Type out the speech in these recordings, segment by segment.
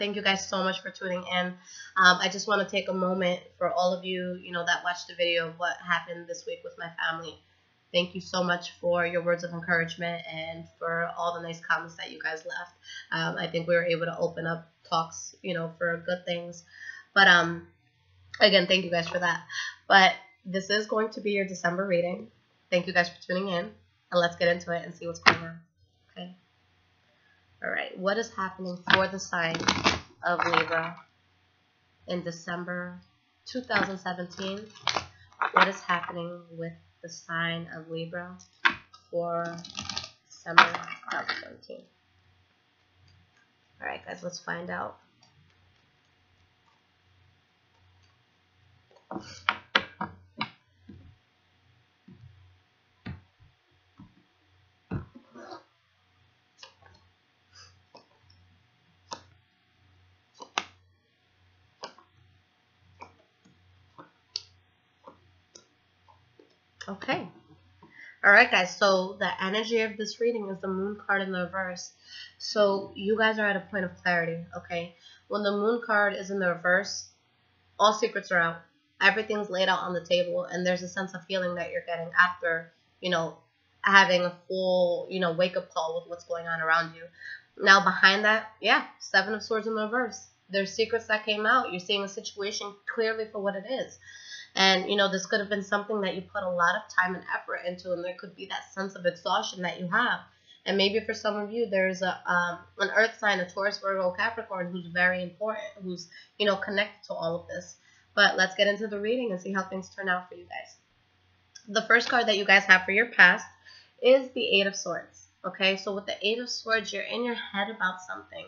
thank you guys so much for tuning in. I just want to take a moment for all of you, that watched the video of what happened this week with my family. Thank you so much for your words of encouragement and for all the nice comments that you guys left. I think we were able to open up talks, for good things. But again, thank you guys for that. But this is going to be your December reading. Thank you guys for tuning in, and let's get into it and see what's going on. Okay. All right, what is happening for the sign of Libra in December 2017? What is happening with the sign of Libra for December 2017? All right, guys, let's find out. Okay. All right, guys. So the energy of this reading is the Moon card in the reverse. So you guys are at a point of clarity, okay? When the Moon card is in the reverse, all secrets are out. Everything's laid out on the table, and there's a sense of healing that you're getting after, having a full, wake-up call with what's going on around you. Now, behind that, yeah, Seven of Swords in the reverse. There's secrets that came out. You're seeing a situation clearly for what it is. And, this could have been something that you put a lot of time and effort into, and there could be that sense of exhaustion that you have. And maybe for some of you, there's an earth sign, a Taurus, Virgo, Capricorn, who's very important, who's, connected to all of this. But let's get into the reading and see how things turn out for you guys. The first card that you guys have for your past is the Eight of Swords. Okay, so with the Eight of Swords, you're in your head about something.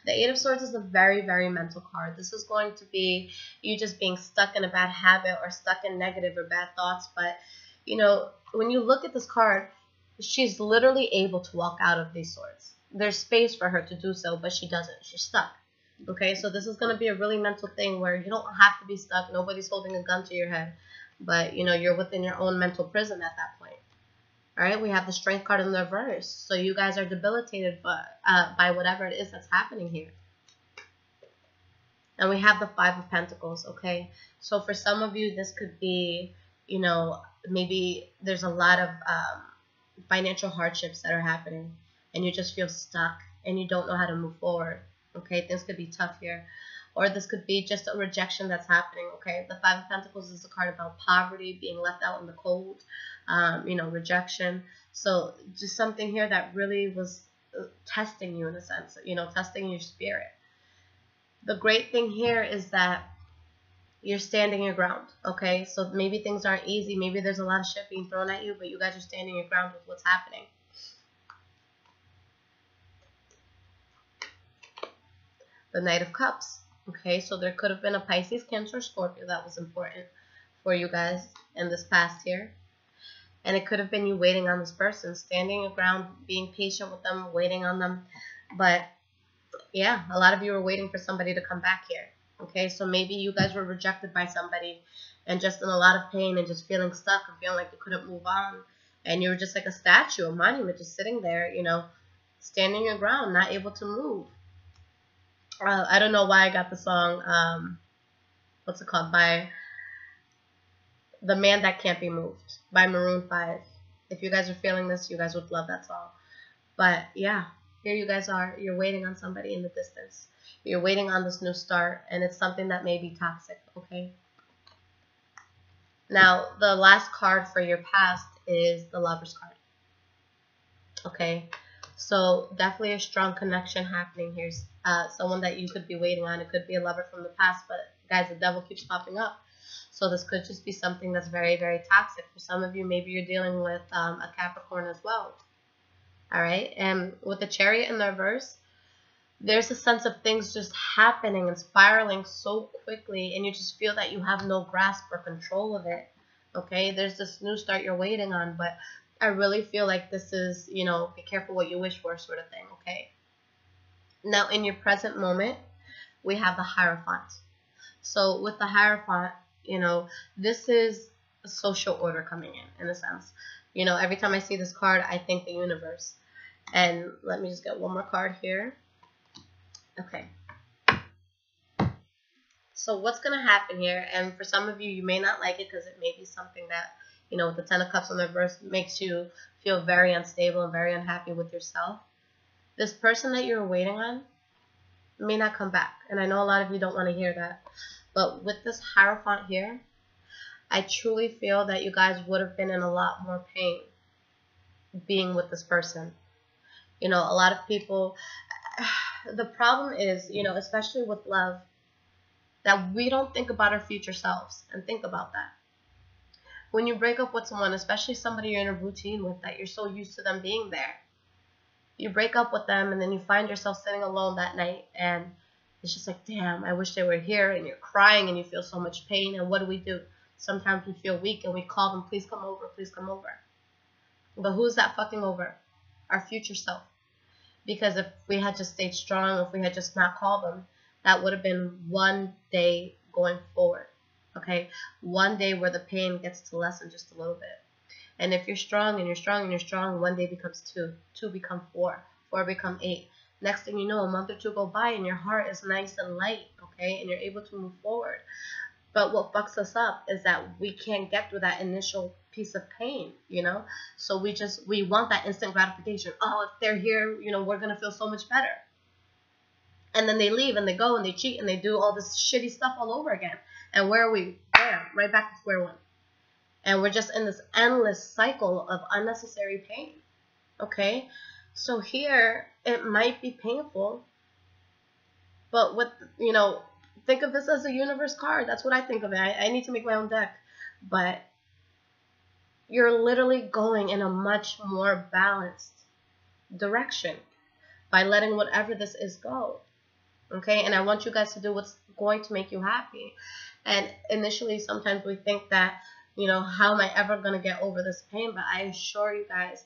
The Eight of Swords is a very, very mental card. This is going to be you just being stuck in a bad habit or stuck in negative or bad thoughts. But, when you look at this card, she's literally able to walk out of these swords. There's space for her to do so, but she doesn't. She's stuck. Okay, so this is going to be a really mental thing where you don't have to be stuck. Nobody's holding a gun to your head. But, you're within your own mental prison at that point. All right, we have the Strength card in the reverse. So you guys are debilitated by whatever it is that's happening here. And we have the Five of Pentacles, okay? So for some of you, this could be, maybe there's a lot of financial hardships that are happening. And you just feel stuck and you don't know how to move forward, okay? Things could be tough here. Or this could be just a rejection that's happening, okay? The Five of Pentacles is a card about poverty, being left out in the cold, rejection. So just something here that really was testing you in a sense, testing your spirit. The great thing here is that you're standing your ground, okay? So maybe things aren't easy. Maybe there's a lot of shit being thrown at you, but you guys are standing your ground with what's happening. The Knight of Cups. Okay, so there could have been a Pisces, Cancer, Scorpio that was important for you guys in this past year. And it could have been you waiting on this person, standing your ground, being patient with them, waiting on them. But, yeah, a lot of you were waiting for somebody to come back here. Okay, so maybe you guys were rejected by somebody and just in a lot of pain and just feeling stuck and feeling like you couldn't move on. And you were just like a statue, a monument, just sitting there, standing your ground, not able to move. I don't know why I got the song, what's it called, by The Man That Can't Be Moved, by Maroon 5. If you guys are feeling this, you guys would love that song. But, yeah, here you guys are. You're waiting on somebody in the distance. You're waiting on this new start, and it's something that may be toxic, okay? Now, the last card for your past is the Lover's card, okay? So definitely a strong connection happening here. Someone that you could be waiting on. It could be a lover from the past, but guys, the devil keeps popping up. So this could just be something that's very, very toxic. For some of you, maybe you're dealing with a Capricorn as well. All right, and with the Chariot in the reverse, there's a sense of things just happening and spiraling so quickly, and you just feel that you have no grasp or control of it. Okay, there's this new start you're waiting on, but I really feel like this is, be careful what you wish for sort of thing, okay? Now, in your present moment, we have the Hierophant. So with the Hierophant, this is a social order coming in a sense. Every time I see this card, I think the universe. And let me just get one more card here. Okay. So what's going to happen here, and for some of you, you may not like it because it may be something that, you know, with the Ten of Cups in the reverse makes you feel very unstable and very unhappy with yourself. This person that you're waiting on may not come back. And I know a lot of you don't want to hear that. But with this Hierophant here, I truly feel that you guys would have been in a lot more pain being with this person. You know, a lot of people, the problem is, you know, especially with love, that we don't think about our future selves. And think about that. When you break up with someone, especially somebody you're in a routine with, that you're so used to them being there, you break up with them and then you find yourself sitting alone that night, and it's just like, damn, I wish they were here, and you're crying and you feel so much pain. And what do? Sometimes we feel weak and we call them, please come over, please come over. But who's that fucking over? Our future self. Because if we had just stayed strong, if we had just not called them, that would have been one day going forward. Okay? One day where the pain gets to lessen just a little bit. And if you're strong and you're strong and you're strong, one day becomes 2. 2 become 4. 4 become 8. Next thing you know, a month or 2 go by and your heart is nice and light. Okay? And you're able to move forward. But what fucks us up is that we can't get through that initial piece of pain, you know? So we want that instant gratification. Oh, if they're here, you know, we're going to feel so much better. And then they leave and they go and they cheat and they do all this shitty stuff all over again. And where are we? Bam, right back to square one. And we're just in this endless cycle of unnecessary pain. Okay? So here, it might be painful. But what, you know, think of this as a universe card. That's what I think of it. I need to make my own deck. But you're literally going in a much more balanced direction by letting whatever this is go. Okay? And I want you guys to do what's going to make you happy. And initially, sometimes we think that, you know, how am I ever going to get over this pain? But I assure you guys,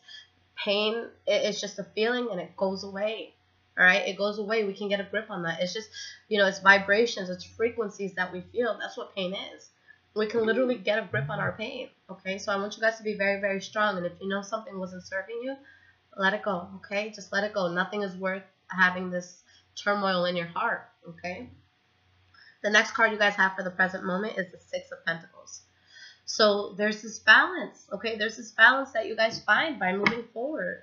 pain is just a feeling and it goes away. All right? It goes away. We can get a grip on that. It's just, you know, it's vibrations, it's frequencies that we feel. That's what pain is. We can literally get a grip on our pain. Okay? So I want you guys to be very, very strong. And if you know something wasn't serving you, let it go. Okay? Just let it go. Nothing is worth having this turmoil in your heart. Okay? The next card you guys have for the present moment is the Six of Pentacles. So there's this balance, okay? There's this balance that you guys find by moving forward,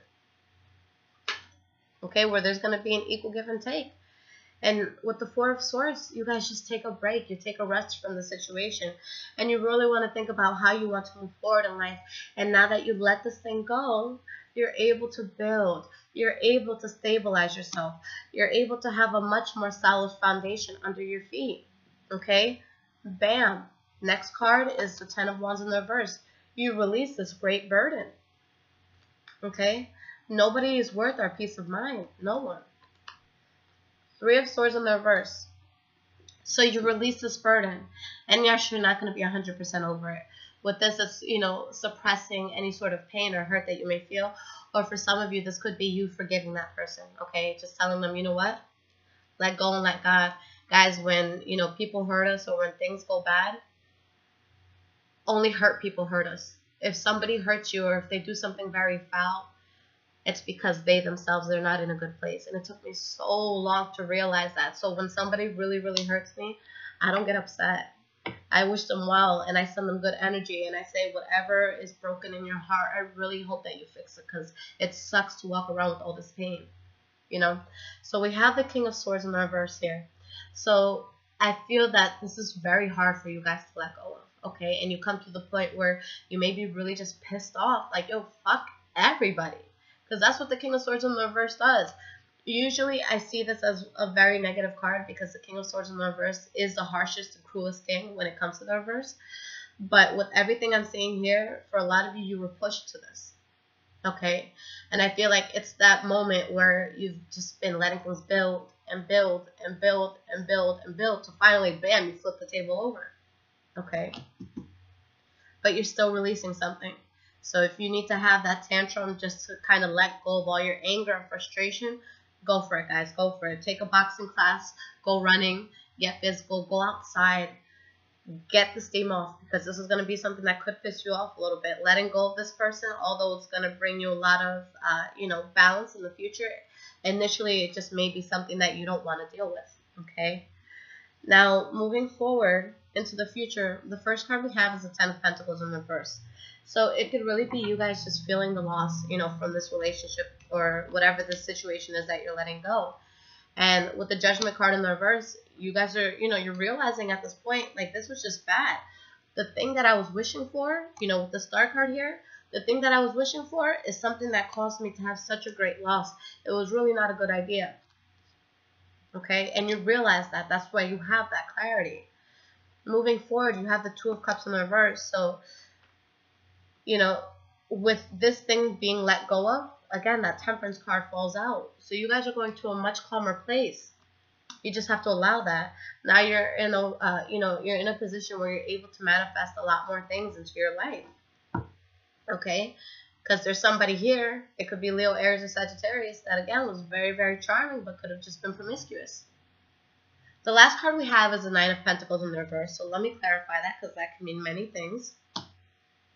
okay? Where there's going to be an equal give and take. And with the Four of Swords, you guys just take a break. You take a rest from the situation. And you really want to think about how you want to move forward in life. And now that you let this thing go, you're able to build. You're able to stabilize yourself. You're able to have a much more solid foundation under your feet, okay? Bam. Next card is the Ten of Wands in the reverse. You release this great burden. Okay? Nobody is worth our peace of mind. No one. Three of Swords in the reverse. So you release this burden. And yes, you're not going to be 100% over it. With this, it's, you know, suppressing any sort of pain or hurt that you may feel. Or for some of you, this could be you forgiving that person. Okay? Just telling them, you know what? Let go and let God. Guys, when, you know, people hurt us or when things go bad, only hurt people hurt us. If somebody hurts you or if they do something very foul, it's because they themselves, they're not in a good place. And it took me so long to realize that. So when somebody really, really hurts me, I don't get upset. I wish them well and I send them good energy and I say whatever is broken in your heart, I really hope that you fix it, because it sucks to walk around with all this pain, you know. So we have the King of Swords in the reverse here. So I feel that this is very hard for you guys to let go of. Okay, and you come to the point where you may be really just pissed off, like, yo, fuck everybody, because that's what the King of Swords in the reverse does. Usually I see this as a very negative card because the King of Swords in the reverse is the harshest and cruelest king when it comes to the reverse. But with everything I'm seeing here, for a lot of you, you were pushed to this. Okay, and I feel like it's that moment where you've just been letting things build and build and build and build and build to finally, bam, you flip the table over. Okay, but you're still releasing something. So if you need to have that tantrum just to kind of let go of all your anger and frustration, go for it, guys. Go for it. Take a boxing class, go running, get physical, go outside, get the steam off, because this is going to be something that could piss you off a little bit. Letting go of this person, although it's going to bring you a lot of, you know, balance in the future, initially it just may be something that you don't want to deal with. Okay. Now, moving forward into the future, the first card we have is the Ten of Pentacles in reverse. So it could really be you guys just feeling the loss, from this relationship or whatever the situation is that you're letting go. And with the Judgment card in the reverse, you guys are, you're realizing at this point, like, this was just bad. The thing that I was wishing for, with the Star card here, the thing that I was wishing for is something that caused me to have such a great loss. It was really not a good idea. Okay? And you realize that. That's why you have that clarity. Moving forward, you have the Two of Cups in the reverse. So, with this thing being let go of, again, that Temperance card falls out. So you guys are going to a much calmer place. You just have to allow that. Now you're in you're in a position where you're able to manifest a lot more things into your life. Okay? Because there's somebody here, it could be Leo, Aries, or Sagittarius, that again was very, very charming, but could have just been promiscuous. The last card we have is the Nine of Pentacles in the reverse. So let me clarify that, because that can mean many things.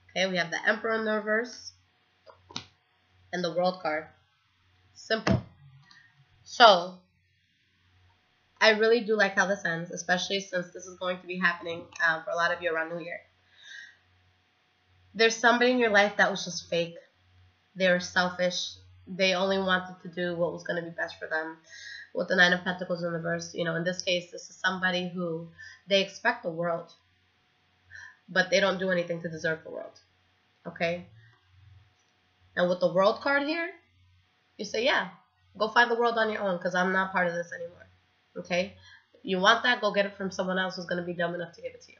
Okay, we have the Emperor in the reverse and the World card. Simple. So, I really do like how this ends, especially since this is going to be happening for a lot of you around New Year. There's somebody in your life that was just fake. They were selfish. They only wanted to do what was going to be best for them. With the Nine of Pentacles in the reverse, in this case, this is somebody who they expect the world, but they don't do anything to deserve the world. Okay? And with the World card here, you say, yeah, go find the world on your own, because I'm not part of this anymore. Okay? You want that, go get it from someone else who's going to be dumb enough to give it to you.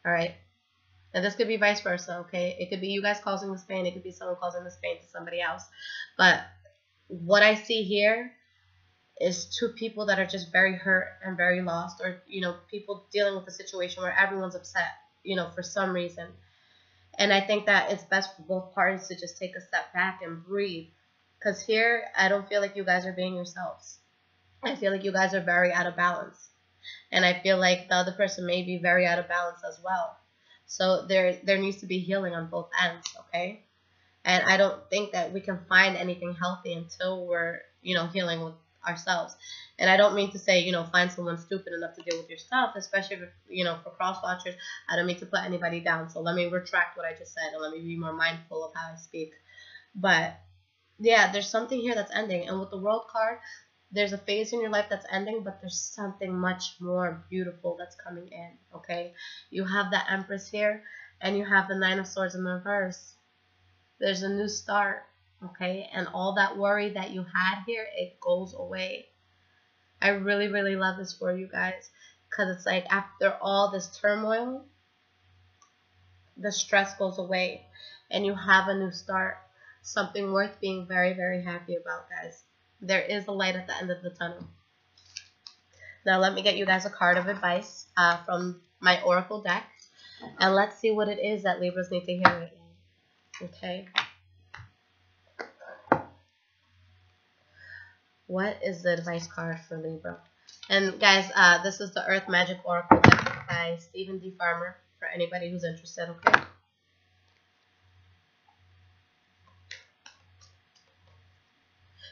Alright? And this could be vice versa, okay? It could be you guys causing this pain. It could be someone causing this pain to somebody else. But what I see here is two people that are just very hurt and very lost, or, people dealing with a situation where everyone's upset, for some reason. And I think that it's best for both parties to just take a step back and breathe. Because here, I don't feel like you guys are being yourselves. I feel like you guys are very out of balance. And I feel like the other person may be very out of balance as well. So there needs to be healing on both ends, okay? And I don't think that we can find anything healthy until we're, healing with ourselves. And I don't mean to say, find someone stupid enough to deal with your stuff, especially if, for cross watchers. I don't mean to put anybody down. So let me retract what I just said and let me be more mindful of how I speak. But yeah, there's something here that's ending. And with the World card, there's a phase in your life that's ending, but there's something much more beautiful that's coming in, okay? You have the Empress here, and you have the Nine of Swords in the reverse. There's a new start, okay? And all that worry that you had here, it goes away. I really, really love this for you guys, because it's like after all this turmoil, the stress goes away, and you have a new start. Something worth being very, very happy about, guys. There is a light at the end of the tunnel. Now let me get you guys a card of advice from my Oracle deck. And let's see what it is that Libras need to hear right now. Okay. What is the advice card for Libra? And guys, this is the Earth Magic Oracle deck by Stephen D. Farmer for anybody who's interested, okay?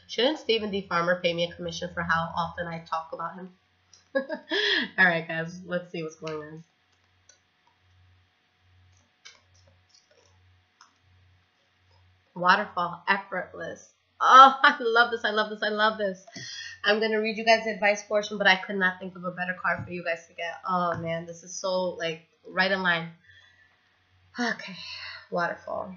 Shouldn't Stephen D. Farmer pay me a commission for how often I talk about him? Alright guys, let's see what's going on. Waterfall, effortless. Oh, I love this, I love this, I love this. I'm going to read you guys the advice portion, but I could not think of a better card for you guys to get. Oh man, this is so, like, right in line. Okay, waterfall.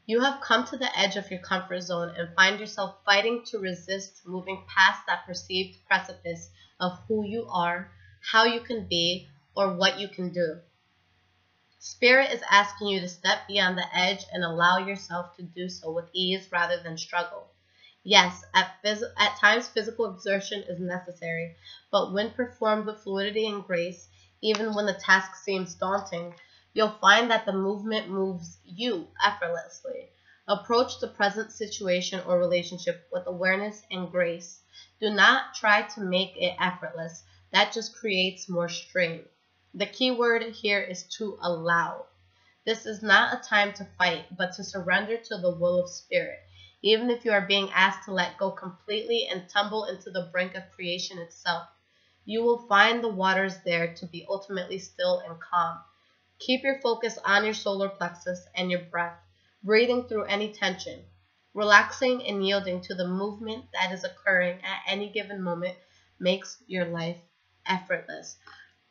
You have come to the edge of your comfort zone and find yourself fighting to resist moving past that perceived precipice of who you are, how you can be, or what you can do. Spirit is asking you to step beyond the edge and allow yourself to do so with ease rather than struggle. Yes, at times physical exertion is necessary, but when performed with fluidity and grace, even when the task seems daunting, you'll find that the movement moves you effortlessly. Approach the present situation or relationship with awareness and grace. Do not try to make it effortless. That just creates more strain. The key word here is to allow. This is not a time to fight, but to surrender to the will of Spirit. even if you are being asked to let go completely and tumble into the brink of creation itself. You will find the waters there to be ultimately still and calm. Keep your focus on your solar plexus and your breath, breathing through any tension. Relaxing and yielding to the movement that is occurring at any given moment makes your life effortless.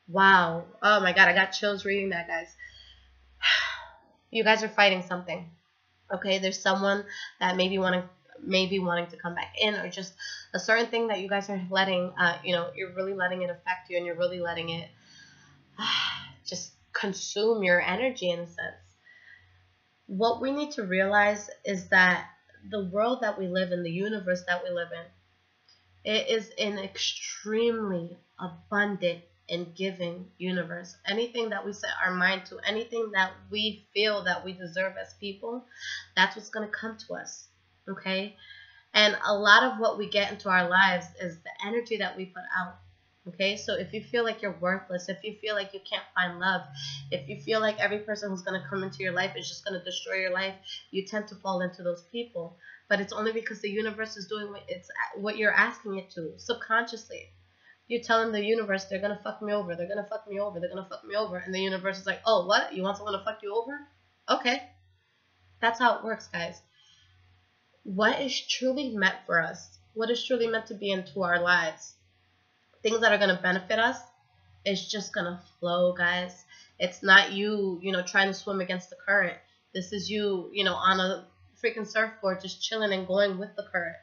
Wow. Oh my God, I got chills reading that, guys. You guys are fighting something. Okay, there's someone that maybe wanting to come back in, or just a certain thing that you guys are letting, you're really letting it affect you, and you're really letting it just consume your energy in a sense. What we need to realize is that the world that we live in, the universe that we live in, it is an extremely abundant and giving universe. Anything that we set our mind to, anything that we feel that we deserve as people, that's what's going to come to us. Okay? And a lot of what we get into our lives is the energy that we put out. Okay? So if you feel like you're worthless, if you feel like you can't find love, if you feel like every person who's going to come into your life is just going to destroy your life, you tend to fall into those people. But it's only because the universe is doing what you're asking it to, subconsciously. You're telling the universe, they're going to fuck me over, they're going to fuck me over, they're going to fuck me over. And the universe is like, oh, what? You want someone to fuck you over? Okay. That's how it works, guys. What is truly meant for us, what is truly meant to be into our lives, things that are going to benefit us, is just going to flow, guys. It's not you, trying to swim against the current. This is you, on a freaking surfboard, just chilling and going with the current.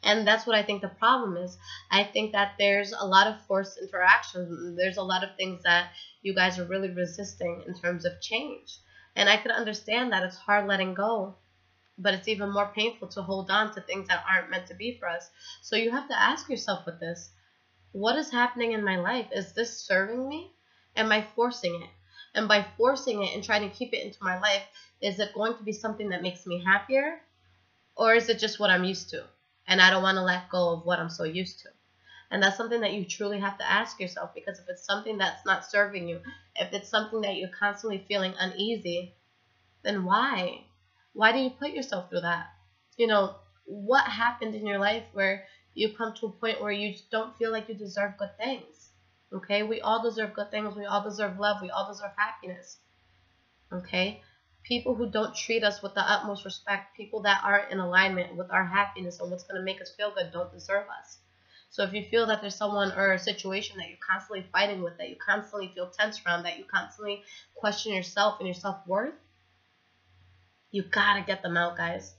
And that's what I think the problem is. I think that there's a lot of forced interaction. There's a lot of things that you guys are really resisting in terms of change. And I could understand that it's hard letting go, but it's even more painful to hold on to things that aren't meant to be for us. So you have to ask yourself with this, what is happening in my life? Is this serving me? Am I forcing it? And by forcing it and trying to keep it into my life, is it going to be something that makes me happier? Or is it just what I'm used to? And I don't want to let go of what I'm so used to. And that's something that you truly have to ask yourself, because if it's something that's not serving you, if it's something that you're constantly feeling uneasy, then why? Why do you put yourself through that? What happened in your life where you come to a point where you don't feel like you deserve good things? Okay? We all deserve good things. We all deserve love. We all deserve happiness. Okay? People who don't treat us with the utmost respect, people that aren't in alignment with our happiness and what's going to make us feel good, don't deserve us. So if you feel that there's someone or a situation that you're constantly fighting with, that you constantly feel tense around, that you constantly question yourself and your self-worth, you got to get them out, guys.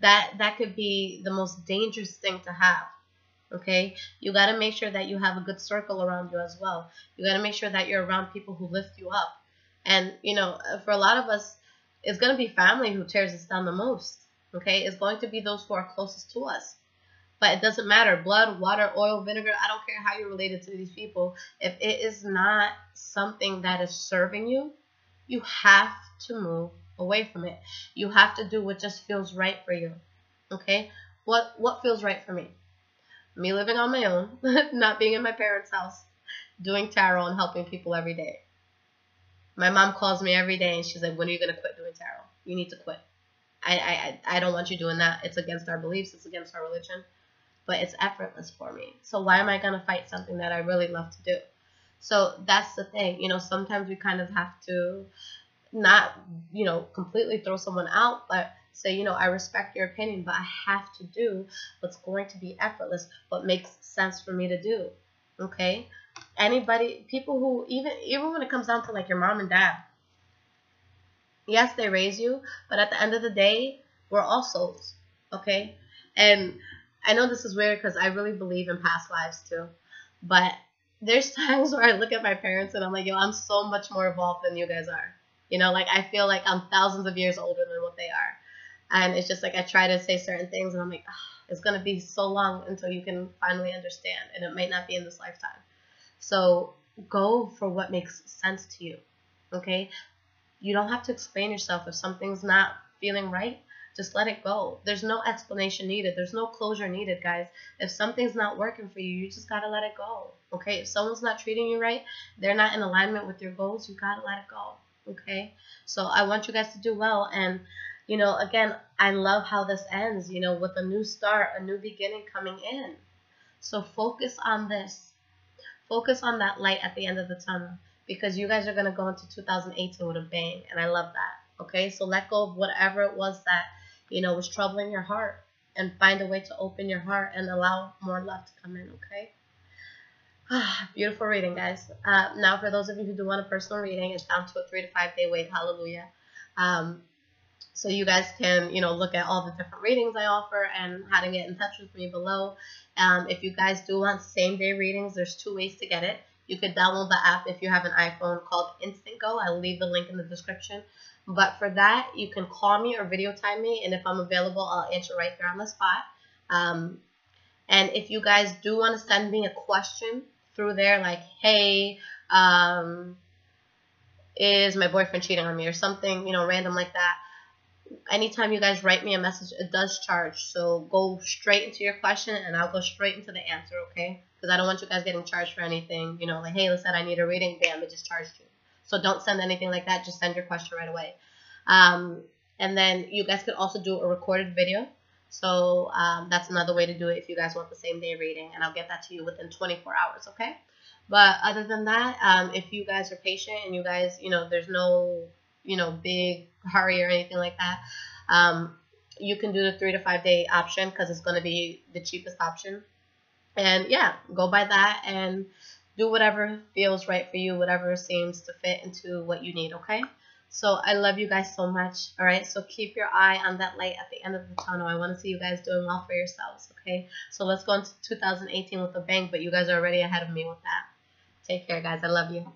That could be the most dangerous thing to have. Okay? You got to make sure that you have a good circle around you as well. You got to make sure that you're around people who lift you up. And, for a lot of us, it's going to be family who tears us down the most, okay? It's going to be those who are closest to us. But it doesn't matter. Blood, water, oil, vinegar, I don't care how you're related to these people. If it is not something that is serving you, you have to move away from it. You have to do what just feels right for you, okay? What feels right for me? Me living on my own, not being in my parents' house, doing tarot and helping people every day. My mom calls me every day and she's like, when are you going to quit doing tarot? You need to quit. I don't want you doing that. It's against our beliefs. It's against our religion. But it's effortless for me. So why am I going to fight something that I really love to do? So that's the thing. Sometimes we kind of have to not, completely throw someone out, but say, I respect your opinion, but I have to do what's going to be effortless, what makes sense for me to do. Okay? People who, even when it comes down to like your mom and dad, yes, they raise you, but at the end of the day, we're all souls, okay? And I know this is weird because I really believe in past lives too, but there's times where I look at my parents and I'm like, I'm so much more evolved than you guys are. I feel like I'm thousands of years older than what they are. And it's just like I try to say certain things and I'm like, it's going to be so long until you can finally understand, and it might not be in this lifetime. So go for what makes sense to you, okay? You don't have to explain yourself. If something's not feeling right, just let it go. There's no explanation needed. There's no closure needed, guys. If something's not working for you, you just got to let it go, okay? If someone's not treating you right, they're not in alignment with your goals, you got to let it go, okay? So I want you guys to do well, and You know, again, I love how this ends, you know, with a new start, a new beginning coming in. So focus on this. Focus on that light at the end of the tunnel, because you guys are going to go into 2018 with a bang, and I love that. Okay, so let go of whatever it was that, you know, was troubling your heart, and find a way to open your heart and allow more love to come in. Okay. Beautiful reading, guys. Now, for those of you who do want a personal reading, it's down to a 3 to 5 day wait. Hallelujah. So you guys can, you know, look at all the different readings I offer and how to get in touch with me below. If you guys do want same-day readings, there's 2 ways to get it. You could download the app if you have an iPhone called InstantGo. I'll leave the link in the description. But for that, you can call me or video time me, and if I'm available, I'll answer right there on the spot. And if you guys do want to send me a question through there, like, hey, is my boyfriend cheating on me, or something, you know, random like that, anytime you guys write me a message, it does charge. So go straight into your question, and I'll go straight into the answer, okay? Because I don't want you guys getting charged for anything. You know, like, hey, Lissette, I need a reading. Bam, it just charged you. So don't send anything like that. Just send your question right away. And then you guys could also do a recorded video. So that's another way to do it if you guys want the same day reading. And I'll get that to you within 24 hours, okay? But other than that, if you guys are patient and you guys, you know, there's no, you know, big hurry or anything like that, you can do the 3 to 5 day option, because it's going to be the cheapest option. And yeah, go by that and do whatever feels right for you, whatever seems to fit into what you need, okay? So I love you guys so much. All right, so keep your eye on that light at the end of the tunnel. I want to see you guys doing well for yourselves, okay? So let's go into 2018 with a bang, but you guys are already ahead of me with that. Take care, guys. I love you.